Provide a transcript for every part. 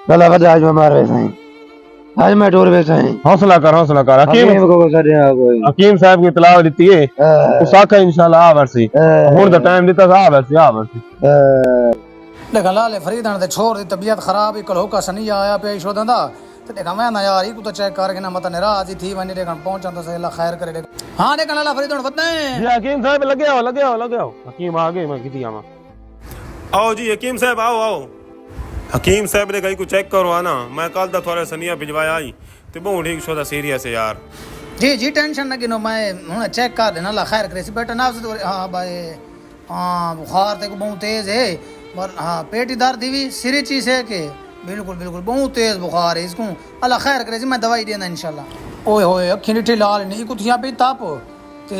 गला वदा आज मैं मार वे साईं, आज मैं टोर वे साईं। हौसला कर हकीम को करे कोई हकीम साहब की इतला दी है उसाका इंशाल्लाह आ वरसी हुन दा टाइम दिता आ वरसी देखा लाले फरीदन दे छोर दी तबीयत खराब ही कलोका सनी आया पे शो दंदा ते देखा मैं ना यार ई को तो चेक करके ना मत नाराज ही थी वने देखन पहुंचन तो से अल्लाह खैर करे देख। हां देखा लाला फरीदन वतने जी हकीम साहब लगे आओ हकीम आ गए मैं किती आवा आओ जी हकीम साहब आओ हकीम साहब ने कहीं को चेक करवाना मैं कल दा थोड़ा सनिया भिजवाया आई ते बहु ठीक शो दा सीरियस है यार। जी टेंशन न गिनो मैं हुन चेक कर देना अल्लाह खैर करे सी बेटा ना हां भाई हां बुखार ते को बहुत तेज है और हां पेट ही दर्द भी सिर चीज है के बिल्कुल बहुत तेज बुखार है इसको अल्लाह खैर करे सी मैं दवाई देना इंशाल्लाह। ओए होए अखी निठी लाल नहीं कुथिया पे ताप ते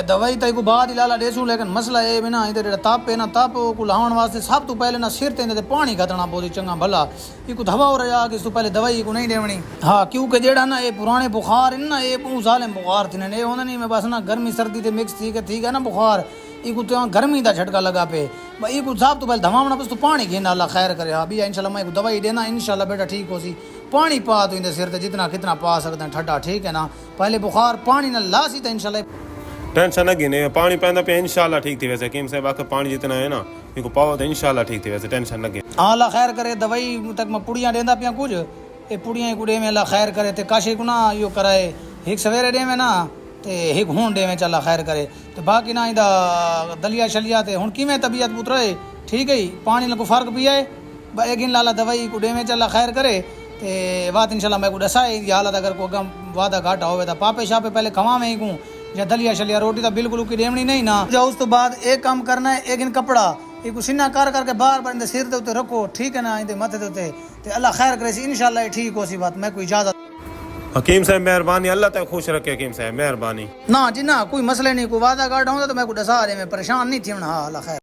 दवाई तई को बाद ही लाला देसू लेकिन मसला ये बिना इधर ताप पे ना ताप को लावन वास्ते सब तो पहले ना सिर ते पानी खतरना बहुत चंगा भला ये को दवा हो रहा कि इस तो पहले दवाई को नहीं देवनी। हाँ क्योंकि जेड़ा ना ये पुराने बुखार ना ये बहुत साल बुखार थी ना ये होना नहीं मैं बस ना गर्मी सर्दी ते मिक्स थी है ना बुखार इको तो गर्मी का झटका लगा पे भाई इको साहब तो पहले धमावना बस तो पानी घेना अल्लाह खैर करे। हाँ भैया इंशाल्लाह मैं दवाई देना इंशाल्लाह बेटा ठीक हो सी पानी पा तो इनके सिर ते जितना कितना पा सकते हैं ठंडा ठीक है ना पहले बुखार पानी ना ला सी तो इंशाल्लाह टेंशन न गिने पानी पैंदा पे इंशाल्लाह ठीक थी वैसे हकीम साहब आके पानी जितना है ना इनको पाओ तो इंशाल्लाह ठीक थी वैसे टेंशन न गिने। हाँ अल्लाह खैर करे दवाई तक मैं पुड़ियाँ देंदा पिया कुछ ये पुड़ियाँ कुड़े में अल्लाह खैर करे ते काशे को ना यो कराए हिक सवेरे दे में ना ते हिक हुन दे में चला खैर करे तो बाकी ना इदा दलिया शलिया ते हुन किवें तबीयत पुतरे ठीक है पानी को फर्क पिया है एक लाला दवाई को दे में चला खैर करे ते बात इंशाल्लाह मैं को दसाए हालत अगर को गम वादा घाटा होवे तो पापे शापे पहले खवा में ही को या दलिया शलिया रोटी तो बिल्कुल की देवनी नहीं ना जाओ उस तो बाद एक काम करना है एक इन कपड़ा एक सीना कर करके बार बार इनके सिर दे रखो ठीक है ना इनके मथे दे अल्लाह खैर करे इंशाल्लाह ठीक हो सी बात मैं कोई इजाजत। हकीम साहब मेहरबानी अल्लाह तक खुश रखे हकीम साहब मेहरबानी ना जी ना कोई मसले नहीं कोई वादा घाटा होता तो मैं को दसा रहे मैं परेशान नहीं थी। हाँ अल्लाह खैर।